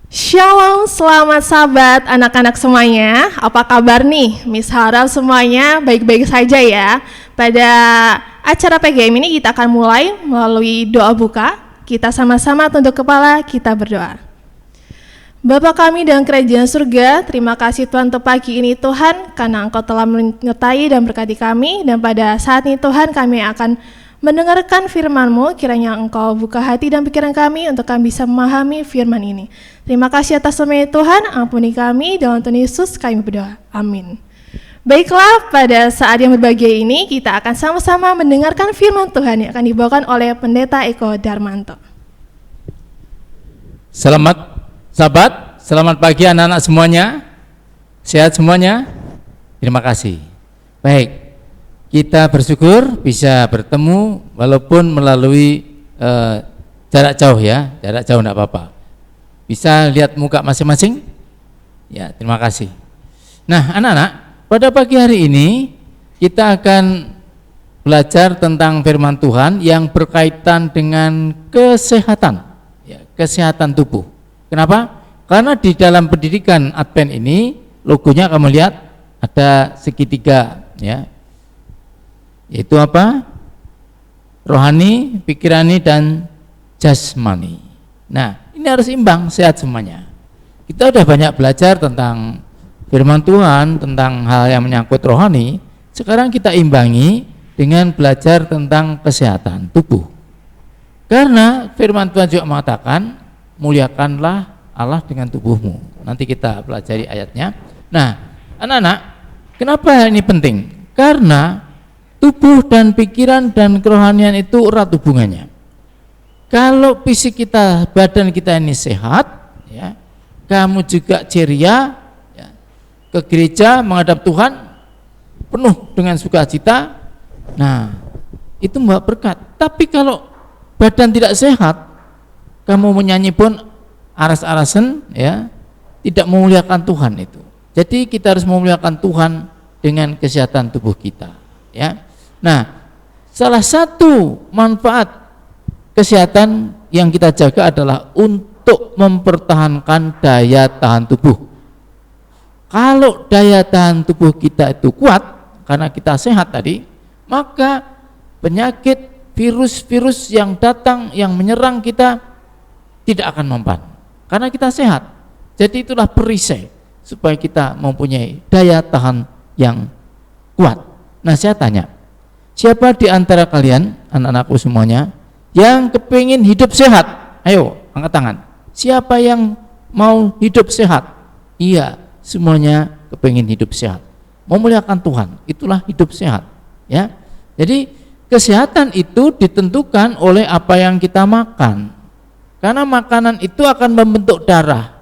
Shalom, selamat sahabat anak-anak semuanya. Apa kabar nih? Miss harap semuanya baik-baik saja ya. Pada acara PGM ini kita akan mulai melalui doa buka. Kita sama-sama tunduk kepala, kita berdoa. Bapa kami dalam kerajaan surga, terima kasih Tuhan untuk pagi ini Tuhan, karena Engkau telah menyertai dan berkati kami, dan pada saat ini Tuhan kami akan mendengarkan firman-Mu, kiranya Engkau buka hati dan pikiran kami untuk kami bisa memahami firman ini. Terima kasih atas semuanya Tuhan, ampuni kami, dalam Tuhan Yesus kami berdoa. Amin. Baiklah, pada saat yang berbahagia ini kita akan sama-sama mendengarkan firman Tuhan yang akan dibawakan oleh Pendeta Eko Darmanto. Selamat sahabat, selamat pagi anak-anak semuanya. Sehat semuanya? Terima kasih. Baik, kita bersyukur bisa bertemu walaupun melalui jarak jauh ya, jarak jauh enggak apa-apa. Bisa lihat muka masing-masing? Ya, terima kasih. Nah, anak-anak, pada pagi hari ini kita akan belajar tentang firman Tuhan yang berkaitan dengan kesehatan, ya, kesehatan tubuh. Kenapa? Karena di dalam pendidikan Advent ini logonya kamu lihat ada segitiga, ya. Yaitu apa? Rohani, pikirani, dan jasmani. Nah, ini harus imbang, sehat semuanya. Kita sudah banyak belajar tentang firman Tuhan, tentang hal yang menyangkut rohani. Sekarang kita imbangi dengan belajar tentang kesehatan tubuh. Karena firman Tuhan juga mengatakan, muliakanlah Allah dengan tubuhmu. Nanti kita pelajari ayatnya. Nah, anak-anak, kenapa ini penting? Karena tubuh dan pikiran dan kerohanian itu erat hubungannya. Kalau fisik kita, badan kita ini sehat, ya, kamu juga ceria, ya, ke gereja menghadap Tuhan penuh dengan sukacita. Nah, itu membawa berkat. Tapi kalau badan tidak sehat, kamu menyanyi pun aras-arasan, ya, tidak memuliakan Tuhan itu. Jadi kita harus memuliakan Tuhan dengan kesehatan tubuh kita, ya. Nah, salah satu manfaat kesehatan yang kita jaga adalah untuk mempertahankan daya tahan tubuh. Kalau daya tahan tubuh kita itu kuat karena kita sehat tadi, maka penyakit, virus-virus yang datang yang menyerang kita tidak akan mempan karena kita sehat. Jadi itulah perisai supaya kita mempunyai daya tahan yang kuat. Nah, saya tanya, siapa di antara kalian, anak-anakku semuanya, yang kepingin hidup sehat? Ayo, angkat tangan. Siapa yang mau hidup sehat? Iya, semuanya kepingin hidup sehat. Memuliakan Tuhan, itulah hidup sehat, ya. Jadi kesehatan itu ditentukan oleh apa yang kita makan. Karena makanan itu akan membentuk darah.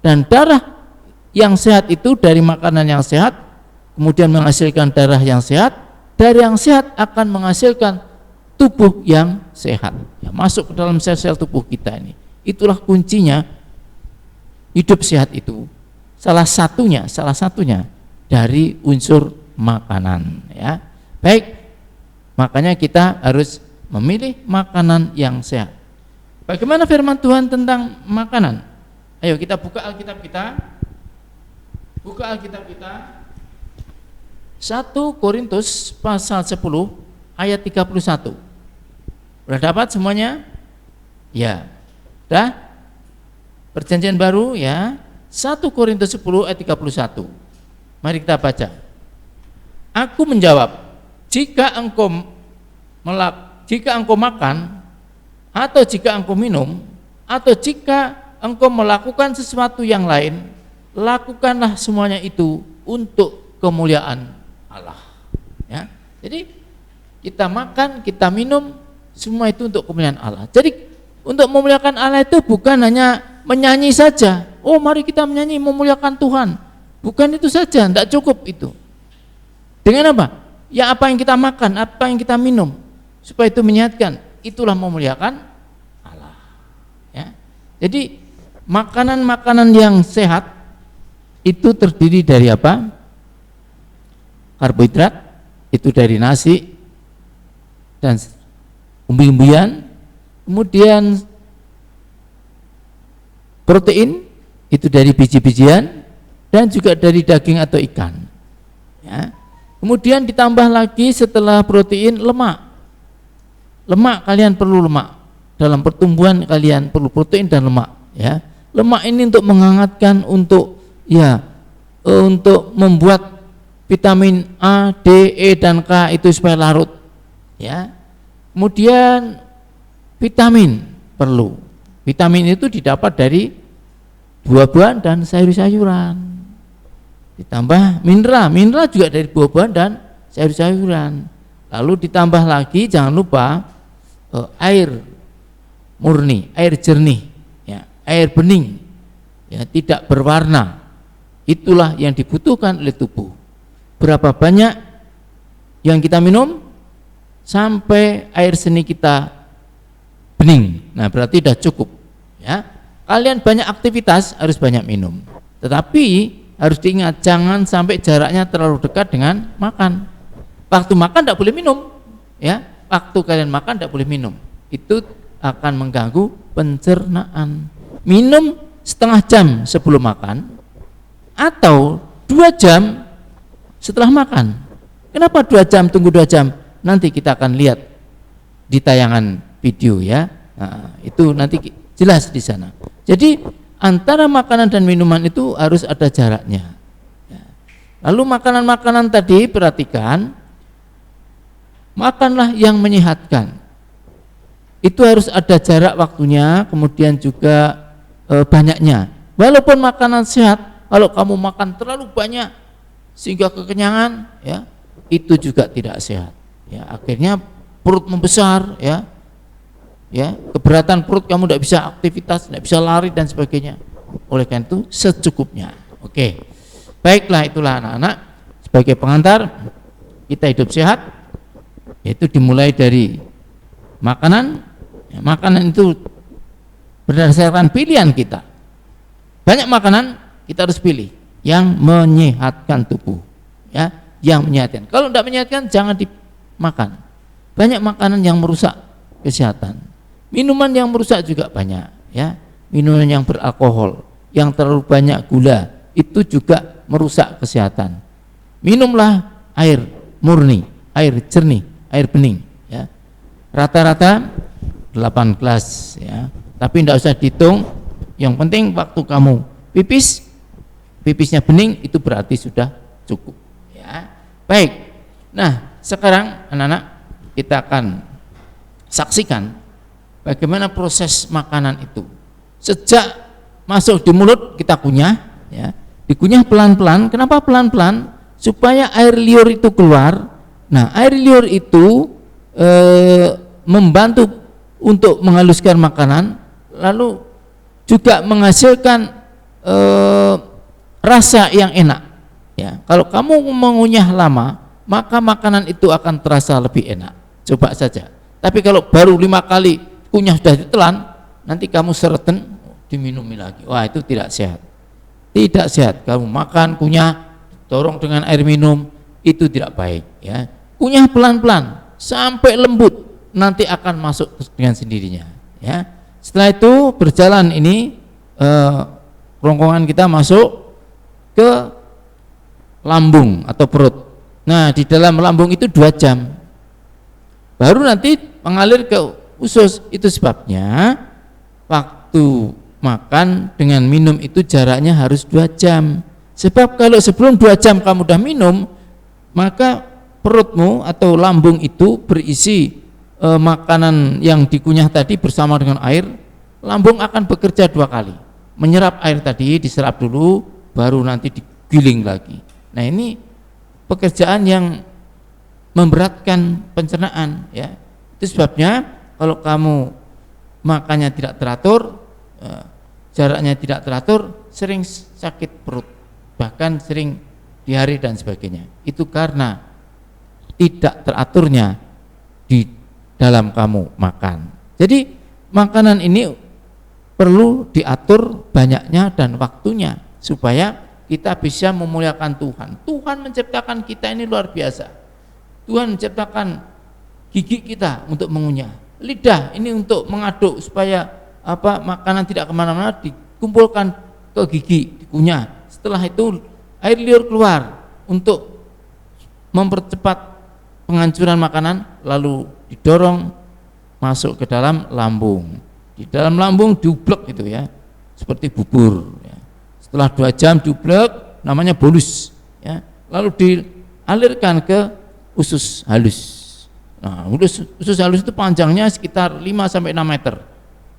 Dan darah yang sehat itu dari makanan yang sehat, kemudian menghasilkan darah yang sehat. Dari yang sehat akan menghasilkan tubuh yang sehat, ya, masuk ke dalam sel-sel tubuh kita ini. Itulah kuncinya hidup sehat itu. Salah satunya dari unsur makanan, ya. Baik, makanya kita harus memilih makanan yang sehat. Bagaimana firman Tuhan tentang makanan? Ayo kita buka Alkitab kita. Buka Alkitab kita. 1 Korintus pasal 10 ayat 31. Sudah dapat semuanya? Ya. Sudah? Perjanjian baru, ya. 1 Korintus 10 ayat 31. Mari kita baca. Aku menjawab, jika engkau makan, atau jika engkau minum, atau jika engkau melakukan sesuatu yang lain, lakukanlah semuanya itu untuk kemuliaan Allah, ya. Jadi kita makan, kita minum, semua itu untuk kemuliaan Allah. Jadi untuk memuliakan Allah itu bukan hanya menyanyi saja. Oh, mari kita menyanyi memuliakan Tuhan. Bukan itu saja, tidak cukup itu. Dengan apa? Ya, apa yang kita makan, apa yang kita minum, supaya itu menyehatkan. Itulah memuliakan Allah, ya. Jadi makanan-makanan yang sehat itu terdiri dari apa? Karbohidrat, itu dari nasi dan umbi-umbian, kemudian protein itu dari biji-bijian dan juga dari daging atau ikan. Ya. Kemudian ditambah lagi setelah protein lemak. Lemak, kalian perlu lemak. Dalam pertumbuhan kalian perlu protein dan lemak. Ya. Lemak ini untuk menghangatkan, untuk untuk membuat vitamin A, D, E dan K itu supaya larut. Ya. Kemudian vitamin perlu. Vitamin itu didapat dari buah-buahan dan sayur-sayuran. Ditambah mineral juga dari buah-buahan dan sayur-sayuran. Lalu ditambah lagi jangan lupa air murni, air jernih, ya, air bening, ya, tidak berwarna. Itulah yang dibutuhkan oleh tubuh. Berapa banyak yang kita minum sampai air seni kita bening? Nah, berarti sudah cukup. Ya, kalian banyak aktivitas harus banyak minum. Tetapi harus diingat, jangan sampai jaraknya terlalu dekat dengan makan. Waktu makan tidak boleh minum, ya. Waktu kalian makan tidak boleh minum. Itu akan mengganggu pencernaan. Minum setengah jam sebelum makan atau 2 jam setelah makan. Kenapa 2 jam? Tunggu 2 jam. Nanti kita akan lihat di tayangan video, ya. Nah, itu nanti jelas di sana. Jadi antara makanan dan minuman itu harus ada jaraknya. Lalu makanan-makanan tadi perhatikan, makanlah yang menyehatkan. Itu harus ada jarak waktunya, kemudian juga banyaknya. Walaupun makanan sehat, kalau kamu makan terlalu banyak sehingga kekenyangan, ya, itu juga tidak sehat. Ya, akhirnya perut membesar, ya. Ya, keberatan perut, kamu tidak bisa aktivitas, tidak bisa lari dan sebagainya. Oleh karena itu secukupnya. Oke, baiklah, itulah anak-anak, sebagai pengantar kita hidup sehat, yaitu dimulai dari makanan. Ya, makanan itu berdasarkan pilihan kita. Banyak makanan kita harus pilih yang menyehatkan tubuh, ya, yang menyehatkan. Kalau tidak menyehatkan jangan dimakan. Banyak makanan yang merusak kesehatan. Minuman yang merusak juga banyak, ya. Minuman yang beralkohol, yang terlalu banyak gula, itu juga merusak kesehatan. Minumlah air murni, air jernih, air bening, ya. Rata-rata 8 gelas, ya. Tapi tidak usah dihitung. Yang penting waktu kamu pipisnya bening, itu berarti sudah cukup, ya. Baik. Nah, sekarang anak-anak kita akan saksikan bagaimana proses makanan itu. Sejak masuk di mulut kita kunyah, ya. Dikunyah pelan-pelan. Kenapa pelan-pelan? Supaya air liur itu keluar. Nah, air liur itu membantu untuk menghaluskan makanan, lalu juga menghasilkan rasa yang enak. Ya, kalau kamu mengunyah lama, maka makanan itu akan terasa lebih enak. Coba saja. Tapi kalau baru 5 kali kunyah sudah ditelan, nanti kamu sereten, diminumi lagi. Wah, itu tidak sehat. Tidak sehat. Kamu makan kunyah, dorong dengan air minum, itu tidak baik, ya. Kunyah pelan-pelan sampai lembut, nanti akan masuk dengan sendirinya, ya. Setelah itu berjalan ini, kerongkongan kita masuk ke lambung atau perut. Nah, di dalam lambung itu 2 jam, baru nanti mengalir ke usus. Itu sebabnya waktu makan dengan minum itu jaraknya harus 2 jam. Sebab kalau sebelum 2 jam kamu udah minum, maka perutmu atau lambung itu berisi makanan yang dikunyah tadi bersama dengan air. Lambung akan bekerja 2 kali, menyerap air tadi, diserap dulu, baru nanti digiling lagi. Nah, ini pekerjaan yang memberatkan pencernaan, ya. Itu sebabnya kalau kamu makannya tidak teratur, jaraknya tidak teratur, sering sakit perut, bahkan sering diare dan sebagainya. Itu karena tidak teraturnya di dalam kamu makan. Jadi makanan ini perlu diatur banyaknya dan waktunya supaya kita bisa memuliakan Tuhan. Tuhan menciptakan kita ini luar biasa. Tuhan menciptakan gigi kita untuk mengunyah, lidah ini untuk mengaduk supaya makanan tidak kemana-mana, dikumpulkan ke gigi, dikunyah. Setelah itu air liur keluar untuk mempercepat penghancuran makanan, lalu didorong masuk ke dalam lambung. Di dalam lambung diublek itu ya, seperti bubur ya. Setelah 2 jam diublek, namanya bolus ya. Lalu dialirkan ke usus halus. Nah, usus halus itu panjangnya sekitar 5 sampai 6 meter.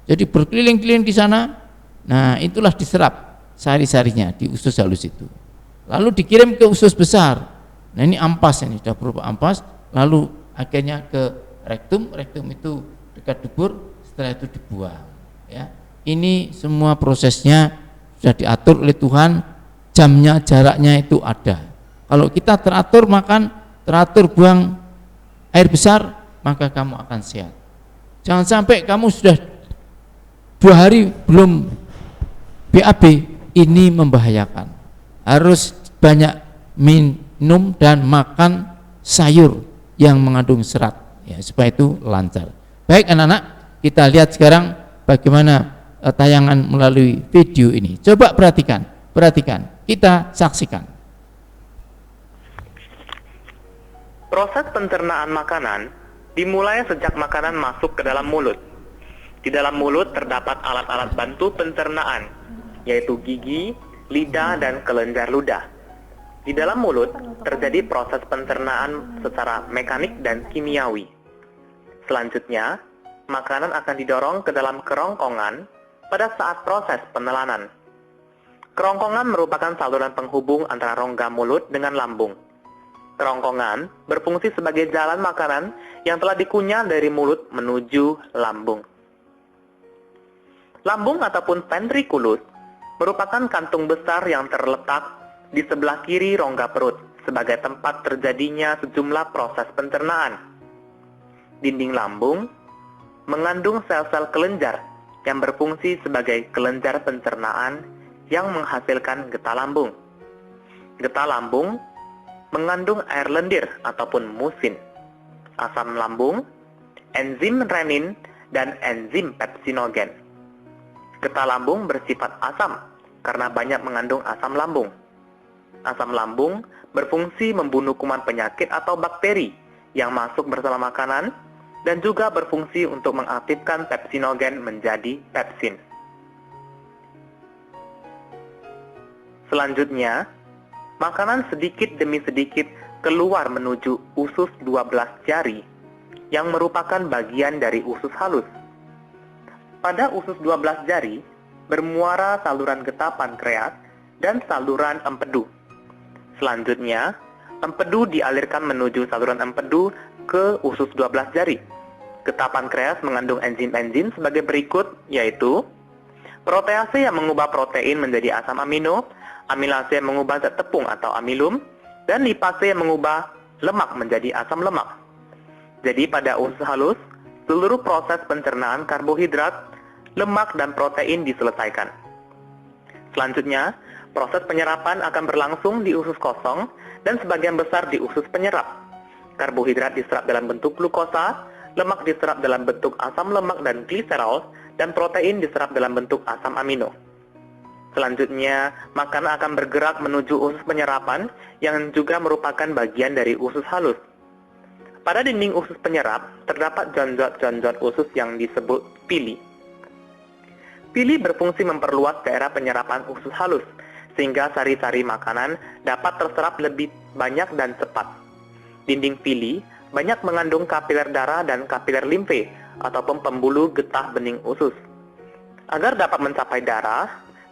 Jadi berkeliling-keliling di sana. Nah, itulah diserap sari-sarinya di usus halus itu. Lalu dikirim ke usus besar. Nah, ini ampas, ini sudah berupa ampas, lalu akhirnya ke rektum. Rektum itu dekat dubur, setelah itu dibuang ya. Ini semua prosesnya sudah diatur oleh Tuhan, jamnya, jaraknya itu ada. Kalau kita teratur makan, teratur buang air besar, maka kamu akan sehat. Jangan sampai kamu sudah 2 hari belum BAB, ini membahayakan. Harus banyak minum dan makan sayur yang mengandung serat ya, supaya itu lancar. Baik anak-anak, kita lihat sekarang bagaimana tayangan melalui video ini. Coba perhatikan, kita saksikan. Proses pencernaan makanan dimulai sejak makanan masuk ke dalam mulut. Di dalam mulut terdapat alat-alat bantu pencernaan, yaitu gigi, lidah, dan kelenjar ludah. Di dalam mulut terjadi proses pencernaan secara mekanik dan kimiawi. Selanjutnya, makanan akan didorong ke dalam kerongkongan pada saat proses penelanan. Kerongkongan merupakan saluran penghubung antara rongga mulut dengan lambung. Kerongkongan berfungsi sebagai jalan makanan yang telah dikunyah dari mulut menuju lambung. Lambung ataupun ventriculus merupakan kantung besar yang terletak di sebelah kiri rongga perut sebagai tempat terjadinya sejumlah proses pencernaan. Dinding lambung mengandung sel-sel kelenjar yang berfungsi sebagai kelenjar pencernaan yang menghasilkan getah lambung. Getah lambung mengandung air lendir ataupun musin, asam lambung, enzim renin, dan enzim pepsinogen. Getah lambung bersifat asam karena banyak mengandung asam lambung. Asam lambung berfungsi membunuh kuman penyakit atau bakteri yang masuk bersama makanan dan juga berfungsi untuk mengaktifkan pepsinogen menjadi pepsin. Selanjutnya, makanan sedikit demi sedikit keluar menuju usus 12 jari yang merupakan bagian dari usus halus. Pada usus 12 jari bermuara saluran getah pankreas dan saluran empedu. Selanjutnya, empedu dialirkan menuju saluran empedu ke usus 12 jari. Getah pankreas mengandung enzim-enzim sebagai berikut, yaitu protease yang mengubah protein menjadi asam amino, amilase yang mengubah zat tepung atau amilum, dan lipase yang mengubah lemak menjadi asam lemak. Jadi pada usus halus, seluruh proses pencernaan karbohidrat, lemak, dan protein diselesaikan. Selanjutnya, proses penyerapan akan berlangsung di usus kosong dan sebagian besar di usus penyerap. Karbohidrat diserap dalam bentuk glukosa, lemak diserap dalam bentuk asam lemak dan gliserol, dan protein diserap dalam bentuk asam amino. Selanjutnya, makanan akan bergerak menuju usus penyerapan yang juga merupakan bagian dari usus halus. Pada dinding usus penyerap, terdapat jonjot-jonjot usus yang disebut pili. Pili berfungsi memperluas daerah penyerapan usus halus, sehingga sari-sari makanan dapat terserap lebih banyak dan cepat. Dinding pili banyak mengandung kapiler darah dan kapiler limfe, ataupun pembuluh getah bening usus. Agar dapat mencapai darah,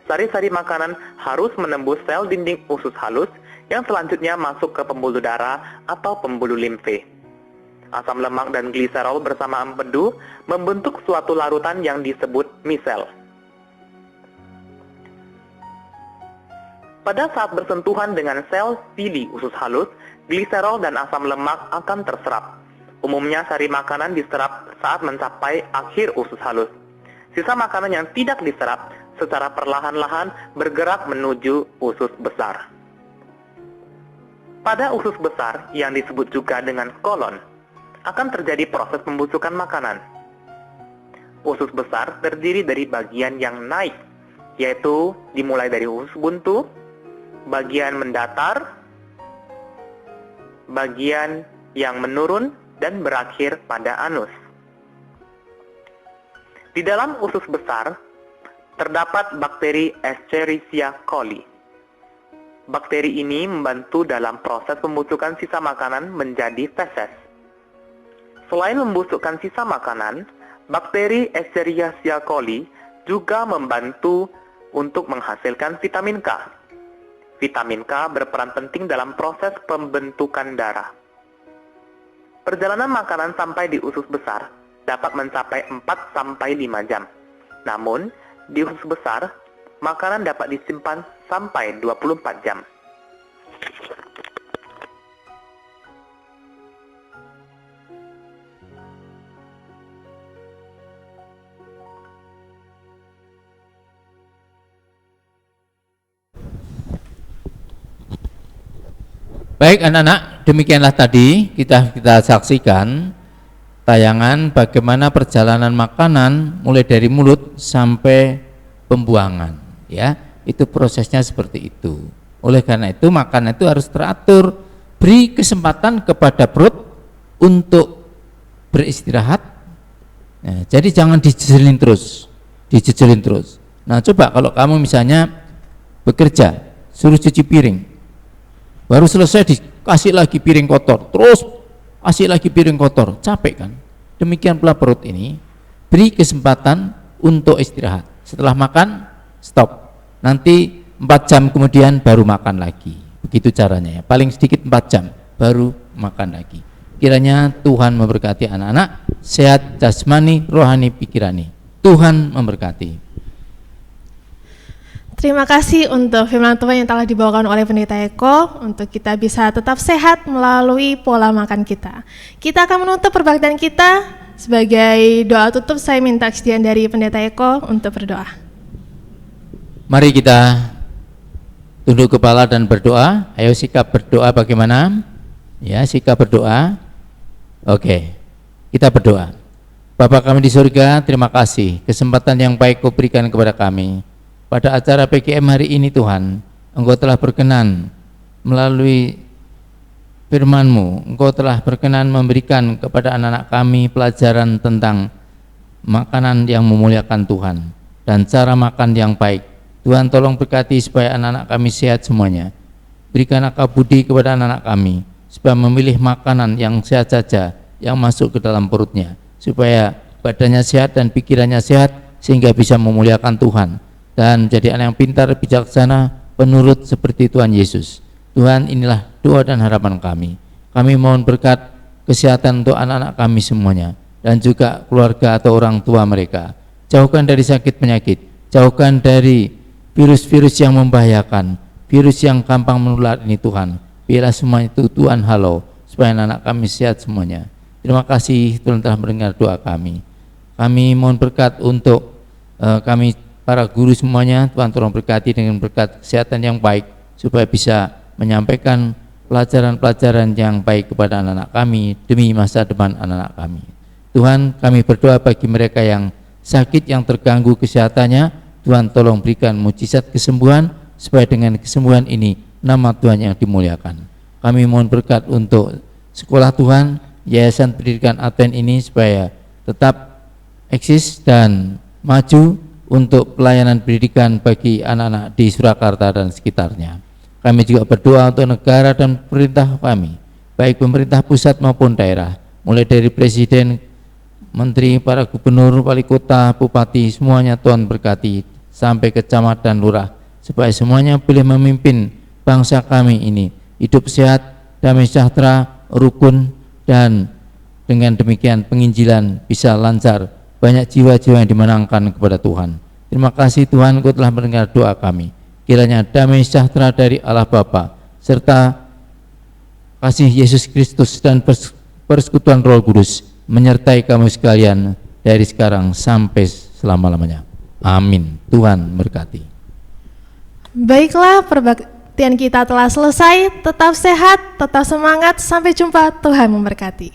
sari-sari makanan harus menembus sel dinding usus halus yang selanjutnya masuk ke pembuluh darah atau pembuluh limfe. Asam lemak dan gliserol bersama empedu membentuk suatu larutan yang disebut misel. Pada saat bersentuhan dengan sel pili usus halus, gliserol dan asam lemak akan terserap. Umumnya sari makanan diserap saat mencapai akhir usus halus. Sisa makanan yang tidak diserap secara perlahan-lahan bergerak menuju usus besar. Pada usus besar yang disebut juga dengan kolon, akan terjadi proses pembusukan makanan. Usus besar terdiri dari bagian yang naik, yaitu dimulai dari usus buntu, bagian mendatar, bagian yang menurun, dan berakhir pada anus. Di dalam usus besar, terdapat bakteri Escherichia coli. Bakteri ini membantu dalam proses pembusukan sisa makanan menjadi feses. Selain membusukkan sisa makanan, bakteri Escherichia coli juga membantu untuk menghasilkan vitamin K. Vitamin K berperan penting dalam proses pembentukan darah. Perjalanan makanan sampai di usus besar dapat mencapai 4-5 jam. Namun, di usus besar, makanan dapat disimpan sampai 24 jam. Baik anak-anak, demikianlah tadi kita saksikan tayangan bagaimana perjalanan makanan mulai dari mulut sampai pembuangan, ya. Itu prosesnya seperti itu. Oleh karena itu makanan itu harus teratur, beri kesempatan kepada perut untuk beristirahat. Nah, jadi jangan dijejelin terus. Nah, coba kalau kamu misalnya bekerja, suruh cuci piring, baru selesai dikasih lagi piring kotor, terus kasih lagi piring kotor, capek kan? Demikian pula perut ini, beri kesempatan untuk istirahat. Setelah makan, stop. Nanti 4 jam kemudian baru makan lagi. Begitu caranya ya. Paling sedikit 4 jam baru makan lagi. Kiranya Tuhan memberkati anak-anak, sehat jasmani, rohani, pikirani. Tuhan memberkati. Terima kasih untuk firman Tuhan yang telah dibawakan oleh Pendeta Eko untuk kita bisa tetap sehat melalui pola makan kita. Kita akan menutup perbaktian kita. Sebagai doa tutup, saya minta kesediaan dari Pendeta Eko untuk berdoa. Mari kita tunduk kepala dan berdoa. Ayo sikap berdoa bagaimana? Ya, sikap berdoa. Oke, kita berdoa. Bapa kami di surga, terima kasih kesempatan yang baik Kau berikan kepada kami. Pada acara PGM hari ini Tuhan, Engkau telah berkenan melalui firman-Mu, Engkau telah berkenan memberikan kepada anak-anak kami pelajaran tentang makanan yang memuliakan Tuhan dan cara makan yang baik. Tuhan tolong berkati supaya anak-anak kami sehat semuanya. Berikan akal budi kepada anak-anak kami supaya memilih makanan yang sehat saja yang masuk ke dalam perutnya, supaya badannya sehat dan pikirannya sehat sehingga bisa memuliakan Tuhan dan menjadi anak yang pintar, bijaksana, penurut seperti Tuhan Yesus. Tuhan, inilah doa dan harapan kami. Kami mohon berkat kesehatan untuk anak-anak kami semuanya dan juga keluarga atau orang tua mereka. Jauhkan dari sakit penyakit, jauhkan dari virus-virus yang membahayakan, virus yang gampang menular ini Tuhan. Biarlah semua itu Tuhan halau supaya anak-anak kami sehat semuanya. Terima kasih Tuhan telah mendengar doa kami. Kami mohon berkat untuk kami para guru semuanya. Tuhan tolong berkati dengan berkat kesehatan yang baik supaya bisa menyampaikan pelajaran-pelajaran yang baik kepada anak-anak kami demi masa depan anak-anak kami. Tuhan, kami berdoa bagi mereka yang sakit, yang terganggu kesehatannya. Tuhan tolong berikan mujizat kesembuhan supaya dengan kesembuhan ini nama Tuhan yang dimuliakan. Kami mohon berkat untuk sekolah Tuhan, Yayasan Pendidikan Advent ini supaya tetap eksis dan maju untuk pelayanan pendidikan bagi anak-anak di Surakarta dan sekitarnya. Kami juga berdoa untuk negara dan pemerintah kami, baik pemerintah pusat maupun daerah, mulai dari presiden, menteri, para gubernur, wali kota, bupati, semuanya Tuhan berkati, sampai ke camat dan lurah, supaya semuanya boleh memimpin bangsa kami ini hidup sehat, damai sejahtera, rukun, dan dengan demikian penginjilan bisa lancar, banyak jiwa-jiwa yang dimenangkan kepada Tuhan. Terima kasih Tuhan, Engkau telah mendengar doa kami. Kiranya damai sejahtera dari Allah Bapa serta kasih Yesus Kristus dan persekutuan Roh Kudus menyertai kamu sekalian dari sekarang sampai selama-lamanya. Amin. Tuhan berkati. Baiklah, perbaktian kita telah selesai. Tetap sehat, tetap semangat. Sampai jumpa. Tuhan memberkati.